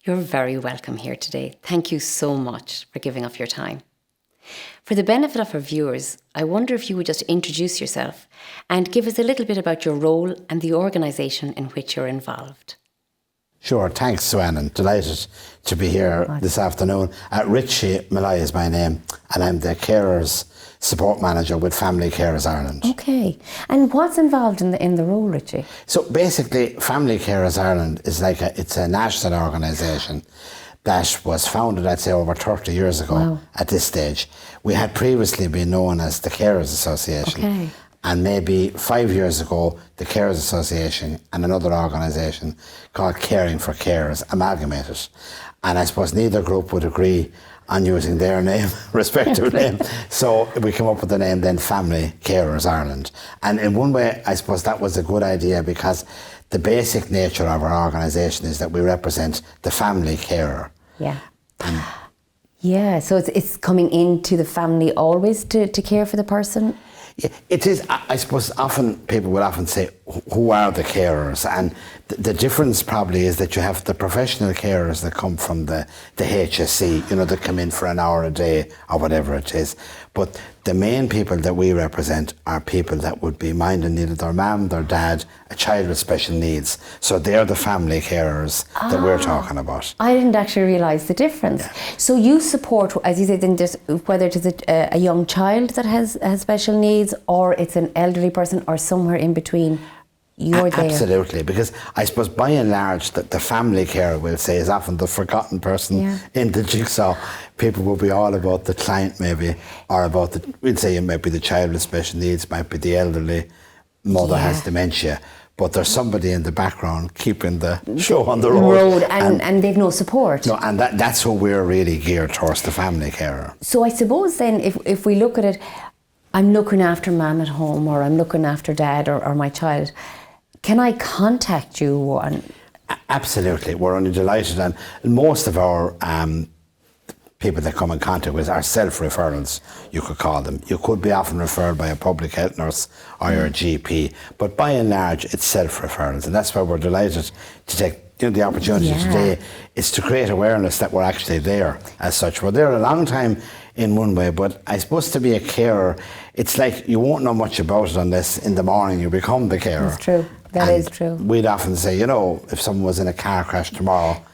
You're very welcome here today. Thank you so much for giving up your time. For the benefit of our viewers, I wonder if you would just introduce yourself and give us a little bit about your role and the organisation in which you're involved. Sure, thanks, Sue-Ann, and delighted to be here this afternoon. Richie Molloy is my name, and I'm the Carers Support Manager with Family Carers Ireland. Okay, and what's involved in the role, Richie? So basically, Family Carers Ireland is it's a national organisation that was founded, I'd say, over 30 years ago at this stage. We had previously been known as the Carers Association. Okay. And maybe 5 years ago, the Carers Association and another organisation called Caring for Carers amalgamated. And I suppose neither group would agree on using their name, respective name. So we came up with the name then Family Carers Ireland. And in one way, I suppose that was a good idea because the basic nature of our organisation is that we represent the family carer. Yeah. Yeah, so it's coming into the family always to care for the person? Yeah, it is. I suppose often people will often say, who are the carers? And the difference probably is that you have the professional carers that come from the HSC, that come in for an hour a day or whatever it is. But the main people that we represent are people that would be minding either their mum, their dad, a child with special needs. So they're the family carers that we're talking about. I didn't actually realise the difference. Yeah. So you support, as you said, whether it is a young child that has special needs or it's an elderly person or somewhere in between. You're there. Absolutely, because I suppose by and large the family care, we'll say, is often the forgotten person in the jigsaw. People will be all about the client maybe, or about we'd say it might be the child with special needs, might be the elderly mother has dementia, but there's somebody in the background keeping the show on the road. And they've no support. No, and that's who we're really geared towards, the family carer. So I suppose then if we look at it, I'm looking after mum at home or I'm looking after dad or my child. Can I contact you? Absolutely, we're only delighted, and most of our people that come in contact with us are self-referrals, you could call them. You could be often referred by a public health nurse or your GP, but by and large it's self-referrals, and that's why we're delighted to take the opportunity today is to create awareness that we're actually there as such. We're there a long time in one way, but I suppose to be a carer, it's like you won't know much about it unless in the morning you become the carer. That's true. That is true. We'd often say, if someone was in a car crash tomorrow,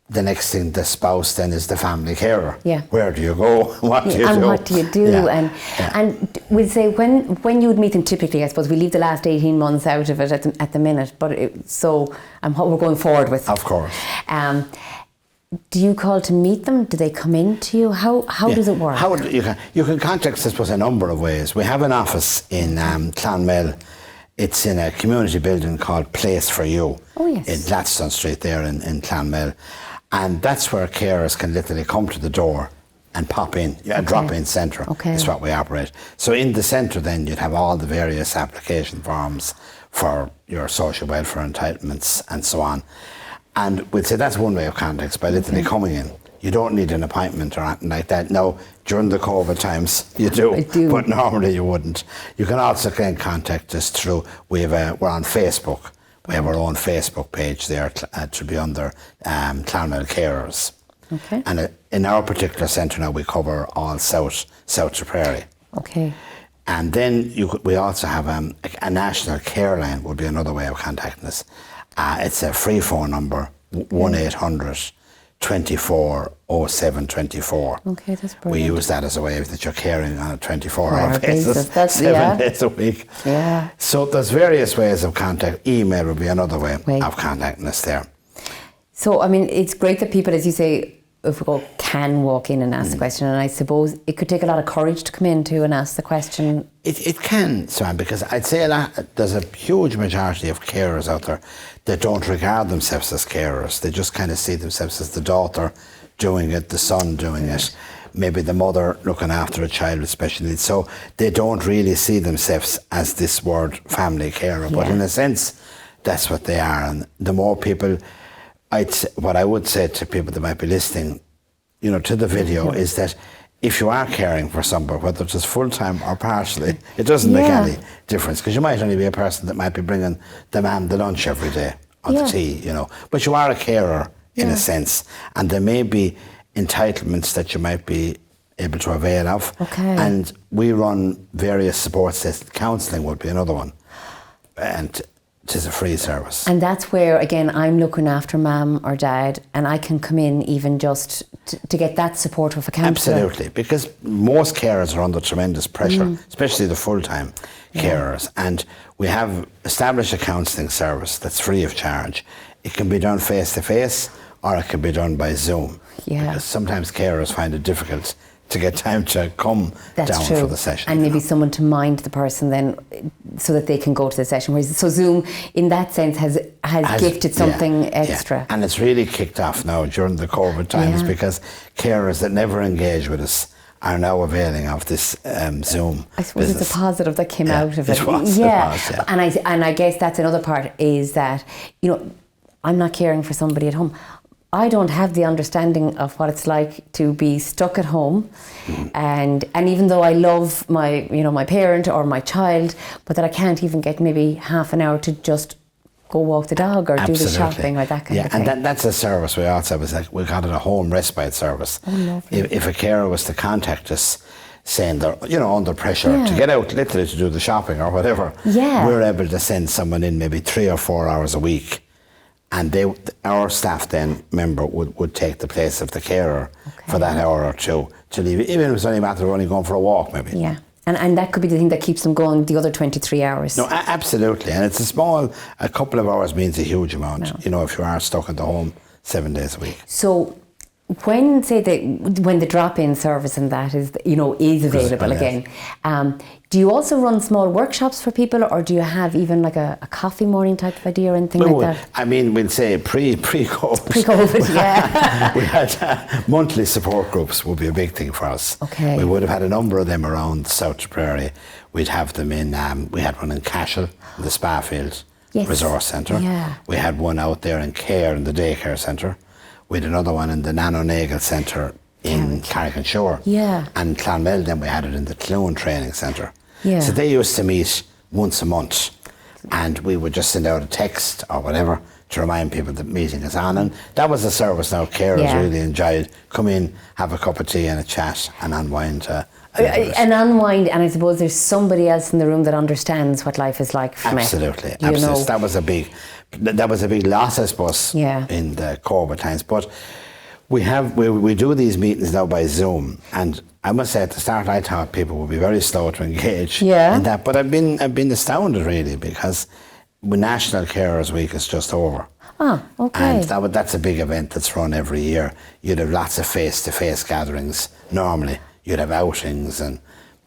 the next thing, the spouse then is the family carer. Yeah. Where do you go? What do you do? And what do you do? Yeah. And we'd say when you would meet them, typically, I suppose we leave the last 18 months out of it at the minute, but what we're going forward with. Of course. Do you call to meet them? Do they come in to you? How does it work? You can contact us, I suppose, a number of ways. We have an office in Clonmel. It's in a community building called Place for You. Oh, yes. In Gladstone Street there in Clonmel. And that's where carers can literally come to the door and pop in. A drop-in centre is what we operate. So in the centre then you'd have all the various application forms for your social welfare entitlements and so on. And we'd say that's one way of contact, by literally coming in. You don't need an appointment or anything like that. Now, during the COVID times, you do, but normally you wouldn't. You can also contact us through, we're on Facebook. We have our own Facebook page there to be under Clonmel Carers. Okay. And in our particular centre now, we cover all South Tipperary. Okay. And then we also have a national care line would be another way of contacting us. It's a free phone number, 1-800 24 07 24. Okay, that's brilliant. We use that as a way that you're caring on a 24-hour basis, That's 7 days a week. Yeah. So there's various ways of contact. Email would be another way of contacting us there. So, I mean, it's great that people, as you say, if we go, can walk in and ask the question, and I suppose it could take a lot of courage to come in to and ask the question. It can, Sam, because I'd say there's a huge majority of carers out there that don't regard themselves as carers. They just kind of see themselves as the daughter doing it, the son doing it, maybe the mother looking after a child with special needs. So they don't really see themselves as this word family carer, but in a sense, that's what they are. And the more people, what I would say to people that might be listening, to the video is that if you are caring for somebody, whether it's full-time or partially, it doesn't make any difference, because you might only be a person that might be bringing the man the lunch every day or the tea, but you are a carer in a sense. And there may be entitlements that you might be able to avail of. Okay. And we run various support systems. Counselling would be another one. And it is a free service. And that's where, again, I'm looking after mum or dad, and I can come in even just to get that support of a counsellor. Absolutely, because most carers are under tremendous pressure, especially the full-time carers. And we have established a counselling service that's free of charge. It can be done face-to-face, or it can be done by Zoom. Yeah. Because sometimes carers find it difficult to get time to come down for the session. And maybe someone to mind the person then so that they can go to the session. Whereas, so Zoom, in that sense, has gifted something extra. Yeah. And it's really kicked off now during the COVID times because carers that never engage with us are now availing of this Zoom I suppose business. It's a positive that came out of it. It was, yeah. It was, yeah. And I guess that's another part is that, I'm not caring for somebody at home. I don't have the understanding of what it's like to be stuck at home, and even though I love my my parent or my child, but that I can't even get maybe half an hour to just go walk the dog or do the shopping or that kind of thing. Yeah, and that's a service we also have. We got it a home respite service. Oh, lovely. If a carer was to contact us saying they're under pressure to get out literally to do the shopping or whatever, we're able to send someone in maybe 3 or 4 hours a week. And our staff then member would take the place of the carer for that hour or two to leave, even if it's only a matter of only going for a walk maybe. Yeah, and that could be the thing that keeps them going the other 23 hours. No, absolutely. And it's a couple of hours means a huge amount, if you are stuck at the home 7 days a week. So when the drop-in service and that is available again, do you also run small workshops for people, or do you have even like a coffee morning type of idea or anything like that? I mean, we'll say pre-COVID. Pre-COVID, yeah. We had monthly support groups would be a big thing for us. Okay. We would have had a number of them around South Tipperary. We'd have them in, we had one in Cashel, the Spa-Field Resource Centre. Yeah. We had one out there in Care, in the daycare centre. We had another one in the Nano-Nagle Centre in Carrick-on-Shore. Yeah. And Clonmel, then we had it in the Clune Training Centre. Yeah. So they used to meet once a month, and we would just send out a text or whatever to remind people that meeting is on. And that was a service now carers really enjoyed. Come in, have a cup of tea and a chat and unwind. And unwind, and I suppose there's somebody else in the room that understands what life is like from Absolutely. That was a big loss, I suppose, in the COVID times. But we do these meetings now by Zoom, and I must say at the start I thought people would be very slow to engage in that, but I've been astounded really, because National Carers Week is just over. Ah, okay. And that's a big event that's run every year. You'd have lots of face-to-face gatherings normally. You'd have outings, and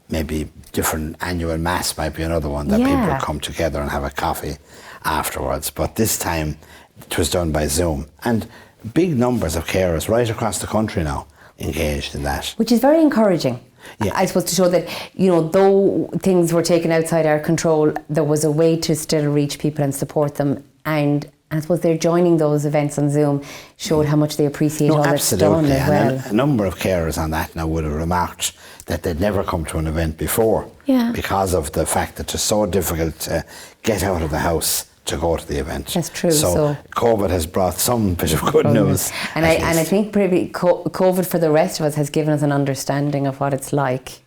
maybe different annual mass might be another one that people would come together and have a coffee afterwards. But this time it was done by Zoom, and big numbers of carers right across the country now engaged in that. Which is very encouraging. Yeah. I suppose to show that, though things were taken outside our control, there was a way to still reach people and support them. And I suppose they're joining those events on Zoom showed how much they appreciate all that's done as well. And a number of carers on that now would have remarked that they'd never come to an event before because of the fact that it's so difficult to get out of the house to go to the event. That's true. So COVID has brought some bit of good news. And I think probably COVID for the rest of us has given us an understanding of what it's like.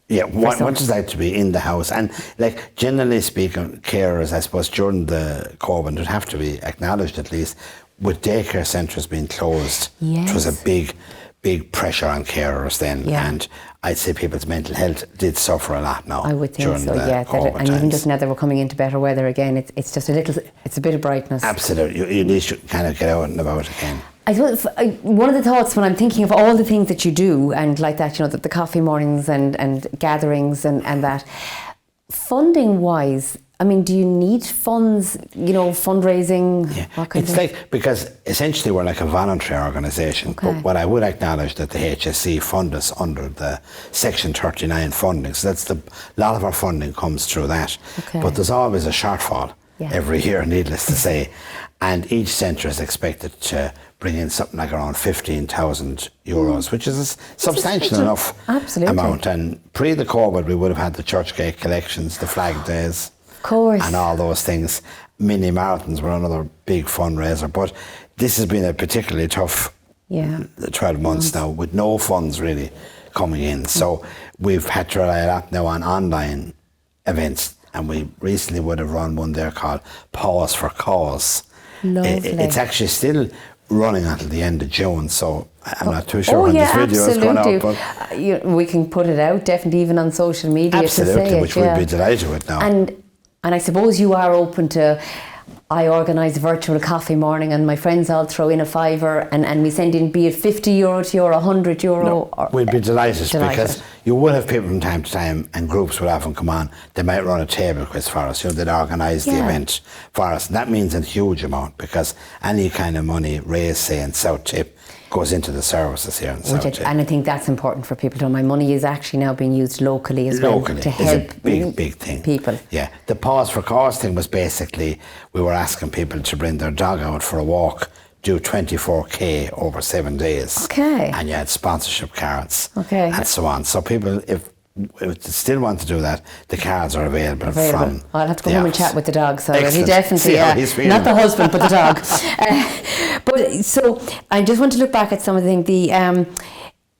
Yeah, what it's like to be in the house. And like generally speaking, carers, I suppose, during the COVID, would have to be acknowledged at least, with daycare centres being closed, it was a big pressure on carers then. And I'd say people's mental health did suffer a lot now. I would think so, and even just now that we're coming into better weather again, it's just it's a bit of brightness. Absolutely, you need to kind of get out and about again. I suppose one of the thoughts when I'm thinking of all the things that you do and like that, the coffee mornings and gatherings and that, funding wise, I mean, do you need funds, fundraising? Yeah, because essentially we're like a voluntary organisation. Okay. But what I would acknowledge that the HSE fund us under the Section 39 funding. So a lot of our funding comes through that. Okay. But there's always a shortfall every year, needless to say. And each centre is expected to bring in something like around 15,000 euros, which is a substantial enough amount. And pre the COVID, we would have had the church gate collections, the flag days, of course, and all those things. mini marathons were another big fundraiser. But this has been a particularly tough 12 months now, with no funds really coming in. So we've had to rely a lot now on online events, and we recently would have run one there called Pause for Cause. It's actually still running until the end of June, so I'm not too sure when this video is going out. But we can put it out, definitely, even on social media. Absolutely, to say which we'd be delighted with now. And I suppose you are open to... I organise a virtual coffee morning, and my friends all throw in a £5, and we send in, be it €50 to you or €100. No, we'd be delighted, because you will have people from time to time, and groups will often come on. They might run a table quiz for us. They'd organise the event for us. And that means a huge amount, because any kind of money raised, say, in South Tip goes into the services here in South Tip. And I think that's important for people to know. My money is actually now being used locally as well to help it's a big thing. People. Yeah, the Pause for Cause thing was basically, we were asking people to bring their dog out for a walk, do 24k over 7 days. Okay. And you had sponsorship cards. Okay. And so on. So people, if they still want to do that, the cards are available. From I'll have to go home and chat with the dog. So Excellent. he definitely, not the husband, but the dog. But so I just want to look back at some of the things.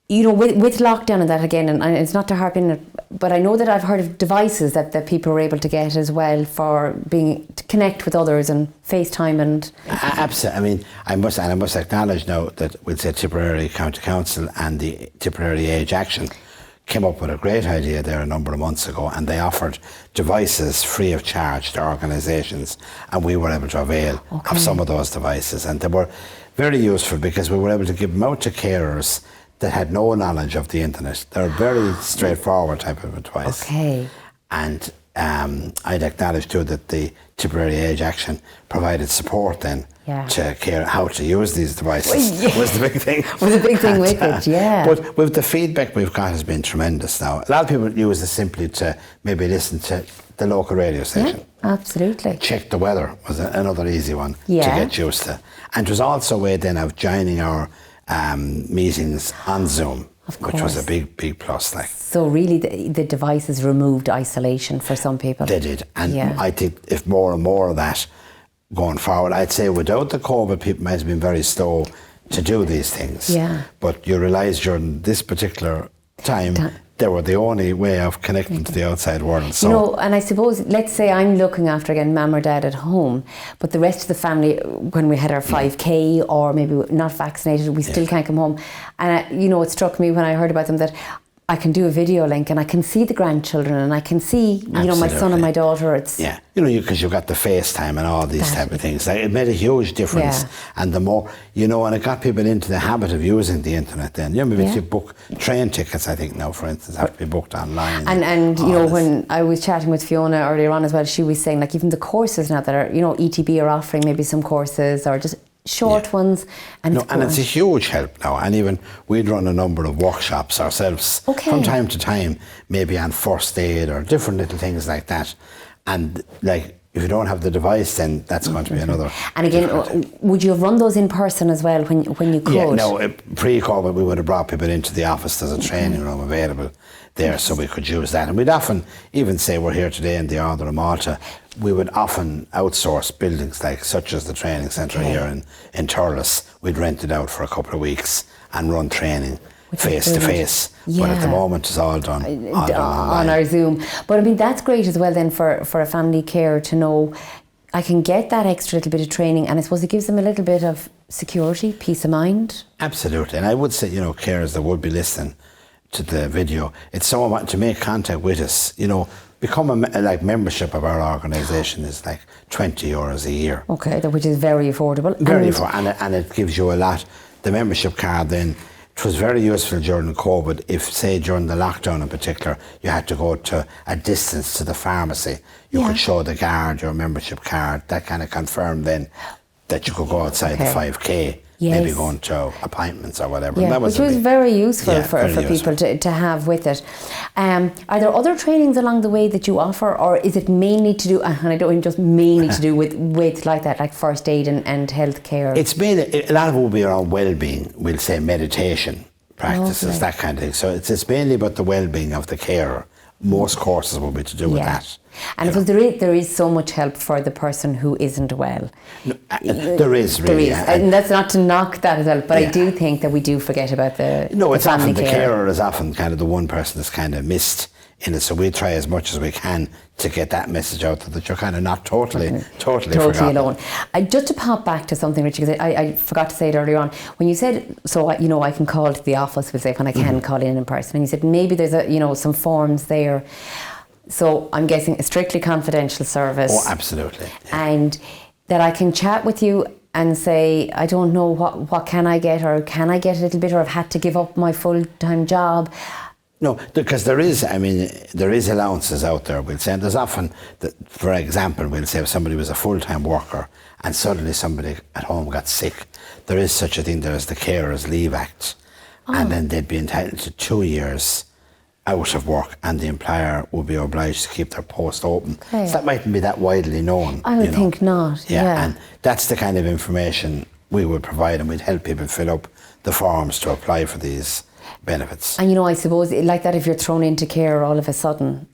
With lockdown and that again, and it's not to harp in it, but I know that I've heard of devices that people were able to get as well for to connect with others and FaceTime and... Absolutely. I mean, I must acknowledge now that we'd say Tipperary County Council and the Tipperary Age Action came up with a great idea there a number of months ago, and they offered devices free of charge to organisations, and we were able to avail of some of those devices, and they were very useful because we were able to give them out to carers that had no knowledge of the internet. They're a very straightforward type of advice. Okay. And I'd acknowledge too that the Tipperary Age Action provided support then to care how to use these devices. Was the big thing. Was a big thing with it, yeah. But with the feedback we've got has been tremendous now. A lot of people use it simply to maybe listen to the local radio station. Yeah, absolutely. Check the weather was another easy one to get used to. And it was also a way then of joining our meetings on Zoom, which was a big plus. So really the devices removed isolation for some people. They did, and I think if more and more of that going forward, I'd say without the COVID, people might have been very slow to do these things. Yeah. But you realise during this particular time, they were the only way of connecting to the outside world. So, and I suppose, let's say I'm looking after, again, mum or dad at home, but the rest of the family, when we had our 5K or maybe not vaccinated, we still can't come home. And, it struck me when I heard about them that I can do a video link and I can see the grandchildren and I can see, my son and my daughter. Because you've got the FaceTime and all these type of things. It made a huge difference. And the more, and it got people into the habit of using the internet then. Maybe you book train tickets, I think now, for instance, have to be booked online. And when I was chatting with Fiona earlier on as well, she was saying, even the courses now that are, ETB are offering maybe some courses or just short ones, and it's a huge help now. And even we'd run a number of workshops ourselves from time to time, maybe on first aid or different little things like that. And if you don't have the device, then that's going to be another. And again, would you have run those in person as well when you could? Yeah, no. Pre-COVID, we would have brought people into the office. There's a training room available there, so we could use that. And we'd often even say we're here today in the Order of Malta. We would often outsource buildings such as the training centre here in Thurles. We'd rent it out for a couple of weeks and run training face to face. But at the moment it's all done on our Zoom. But I mean, that's great as well then for a family carer to know I can get that extra little bit of training, and I suppose it gives them a little bit of security, peace of mind. Absolutely. And I would say, carers that would be listening to the video, it's someone to make contact with us, become a membership of our organisation is €20 a year. Okay, which is very affordable. Very affordable, and it gives you a lot. The membership card then, it was very useful during COVID. If, say, during the lockdown in particular, you had to go to a distance to the pharmacy, you could show the guard your membership card. That kind of confirmed then that you could go outside the 5K. Maybe going to appointments or whatever. Yeah, which was very useful for people to have with it. Are there other trainings along the way that you offer, or is it mainly to do, and I don't mean just mainly to do with like that, like first aid and healthcare? It's mainly, a lot of it will be around well-being, we'll say meditation practices, that kind of thing. So it's mainly about the well-being of the carer most courses will be to do with that. And because there is so much help for the person who isn't well. No, there is really. There is. And that's not to knock that as well, but I do think that we do forget about the it's family often the care. carer is often kind of the one person that's kind of missed in it. So we try as much as we can to get that message out that you're kind of not totally forgotten. Alone. Just to pop back to something, Richie, because I forgot to say it earlier on. When you said, I can call to the office, we'll say, when I can call in person, and you said maybe there's some forms there. So I'm guessing a strictly confidential service. Oh, absolutely. Yeah. And that I can chat with you and say, I don't know, what can I get, or can I get a little bit, or I've had to give up my full-time job. No, because there is allowances out there, we'll say, and there's often, for example, we'll say if somebody was a full-time worker and suddenly somebody at home got sick, there is such a thing there as the Carers Leave Act, and then they'd be entitled to 2 years out of work, and the employer would be obliged to keep their post open. Okay. So that mightn't be that widely known. I would think not. Yeah, and that's the kind of information we would provide, and we'd help people fill up the forms to apply for these benefits. And I suppose like that, if you're thrown into care all of a sudden,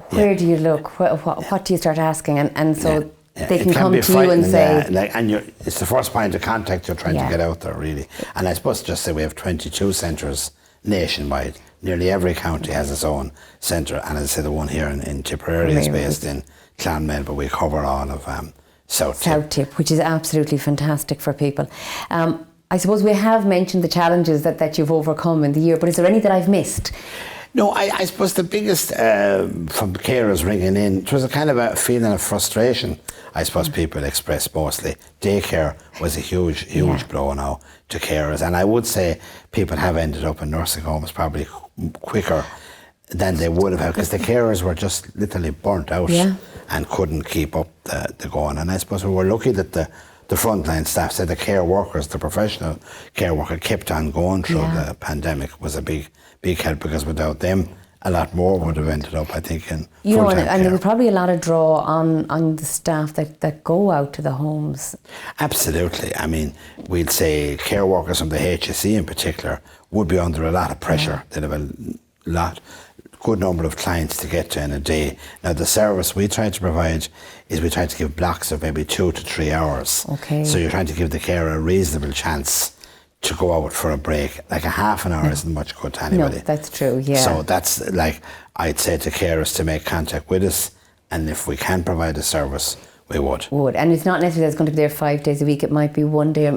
where do you look? What do you start asking? And so they can come to you and say, it's the first point of contact you're trying to get out there, really. And I suppose just say we have 22 centres nationwide. Nearly every county has its own centre, and as I say, the one here in Tipperary is based in Clonmel, but we cover all of South Tip, which is absolutely fantastic for people. I suppose we have mentioned the challenges that you've overcome in the year, but is there any that I've missed? No, I suppose the biggest from carers ringing in, it was a kind of a feeling of frustration, I suppose people expressed mostly. Daycare was a huge blow now to carers, and I would say people have ended up in nursing homes probably quicker than they would have, because the carers were just literally burnt out and couldn't keep up the going. And I suppose we were lucky that the frontline staff, say the care workers, the professional care worker, kept on going through the pandemic, was a big help, because without them a lot more would have ended up, I think, in full-time care. And there was probably a lot of draw on the staff that go out to the homes. Absolutely. I mean, we'd say care workers from the HSE in particular would be under a lot of pressure. They'd have a good number of clients to get to in a day. Now, the service we try to provide is we try to give blocks of maybe 2 to 3 hours. Okay. So you're trying to give the carer a reasonable chance to go out for a break. Like a half an hour isn't much good to anybody. No, that's true, yeah. So that's like, I'd say to carers to make contact with us, and if we can provide a service, we would. And it's not necessarily that it's going to be there 5 days a week. It might be one day.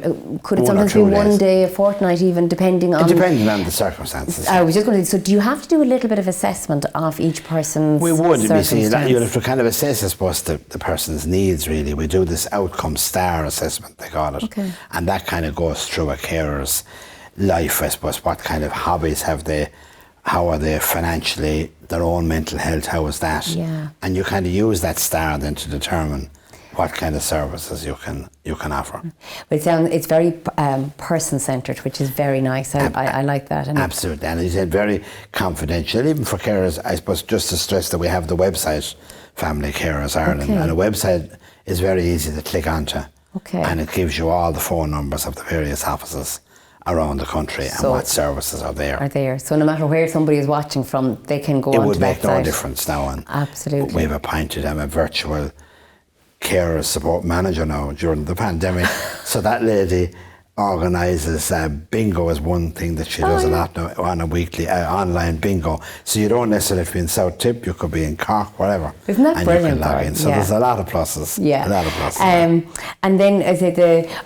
Could it sometimes be 1 day, a fortnight even, depending on the circumstances. I was just going to say, so do you have to do a little bit of assessment of each person's circumstance? You have to kind of assess, I suppose, the person's needs, really. We do this outcome star assessment, they call it. Okay. And that kind of goes through a carer's life, I suppose. What kind of hobbies have they? How are they financially? Their own mental health, how is that? Yeah. And you kind of use that star then to determine what kind of services you can offer. But it's very person-centred, which is very nice. I like that. Absolutely, and as you said, very confidential. Even for carers, I suppose, just to stress that we have the website, Family Carers Ireland, and a website is very easy to click onto. Okay. And it gives you all the phone numbers of the various offices around the country and what services are there. So no matter where somebody is watching from, they can go on to that. It would make no difference now. And absolutely. We've appointed a virtual carer support manager now during the pandemic. So that lady organises bingo is one thing that she does a lot now, on a weekly online bingo. So you don't necessarily have to be in South Tip, you could be in Cork, whatever. Isn't that brilliant? You can log in. So there's a lot of pluses. Yeah. A lot of pluses. And then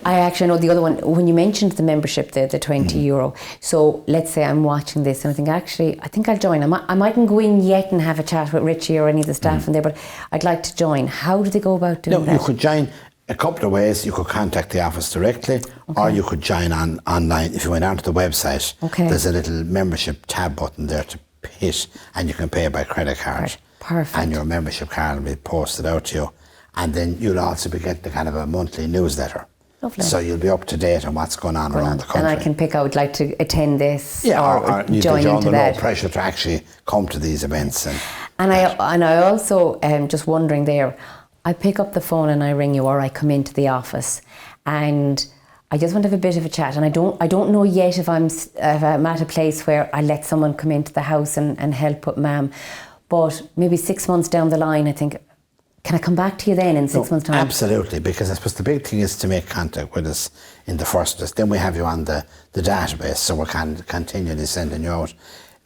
I actually know the other one, when you mentioned the membership, the €20. So let's say I'm watching this and I think, actually, I think I'll join. I mightn't go in yet and have a chat with Richie or any of the staff in there, but I'd like to join. How do they go about doing that? You could join a couple of ways. You could contact the office directly, or you could join online. If you went onto the website, there's a little membership tab button there to hit, and you can pay by credit card. Perfect. And your membership card will be posted out to you, and then you'll also be getting kind of a monthly newsletter. Lovely. So you'll be up to date on what's going on around the country. And I can pick out, like, to attend this or join into that. No pressure to actually come to these events. And I also just wondering there, I pick up the phone and I ring you, or I come into the office and I just want to have a bit of a chat, and I don't know yet if I'm at a place where I let someone come into the house and help with Mam, but maybe 6 months down the line, I think, can I come back to you then in 6 months' time? Absolutely, because I suppose the big thing is to make contact with us in the first place. Then we have you on the database, so we can continually sending you out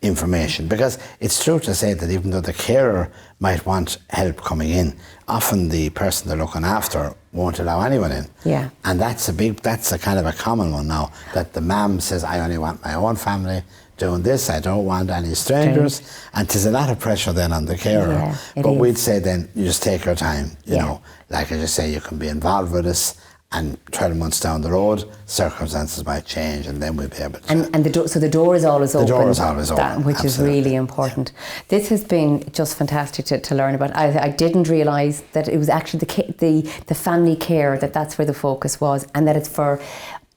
information. Because it's true to say that even though the carer might want help coming in, often the person they're looking after won't allow anyone in. Yeah. And that's a kind of a common one now, that the mum says, I only want my own family doing this, I don't want any strangers. And there's a lot of pressure then on the carer. But we'd say then, you just take your time, you know. Like I just say, you can be involved with us, and 12 months down the road, circumstances might change, and then we'll be able to... And the door is always open. The door is always open, which is really important. This has been just fantastic to learn about. I didn't realise that it was actually the family care, that's where the focus was, and that it's for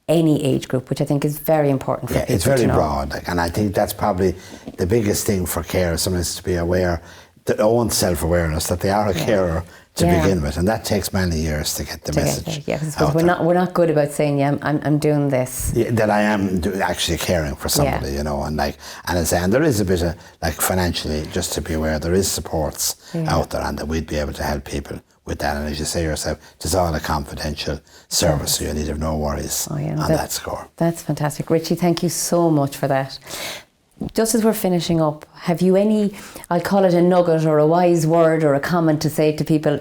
any age group, which I think is very important for people it's very to know. broad, and I think that's probably the biggest thing for carers, sometimes to be aware, their own self-awareness, that they are a carer to begin with, and that takes many years to get the message. Because we're not good about saying, I'm doing this. That I am actually caring for somebody, you know, and there is a bit of, like, financially, just to be aware, there is supports out there, and that we'd be able to help people with that. And as you say yourself, it's all a confidential service, so you need to have no worries on that score. That's fantastic. Richie, thank you so much for that. Just as we're finishing up, have you any, I'll call it a nugget or a wise word or a comment to say to people?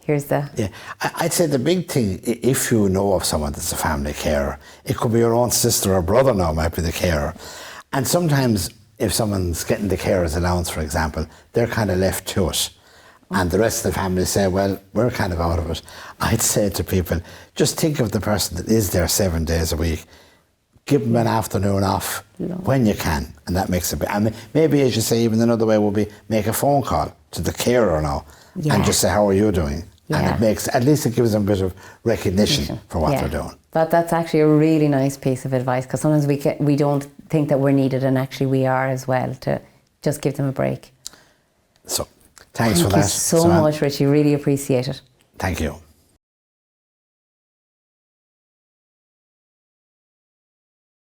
Here's the... Yeah, I'd say the big thing, if you know of someone that's a family carer, it could be your own sister or brother now might be the carer. And sometimes if someone's getting the carer's allowance, for example, they're kind of left to it. And the rest of the family say, well, we're kind of out of it. I'd say to people, just think of the person that is there 7 days a week. Give them an afternoon off when you can, and that makes a bit. And maybe, as you say, even another way would be make a phone call to the carer now and just say, how are you doing? And it makes, at least it gives them a bit of recognition for what they're doing. That's actually a really nice piece of advice, because sometimes we don't think that we're needed, and actually we are as well, to just give them a break. So, thanks for that. Thank you so much, Richie. Really appreciate it. Thank you.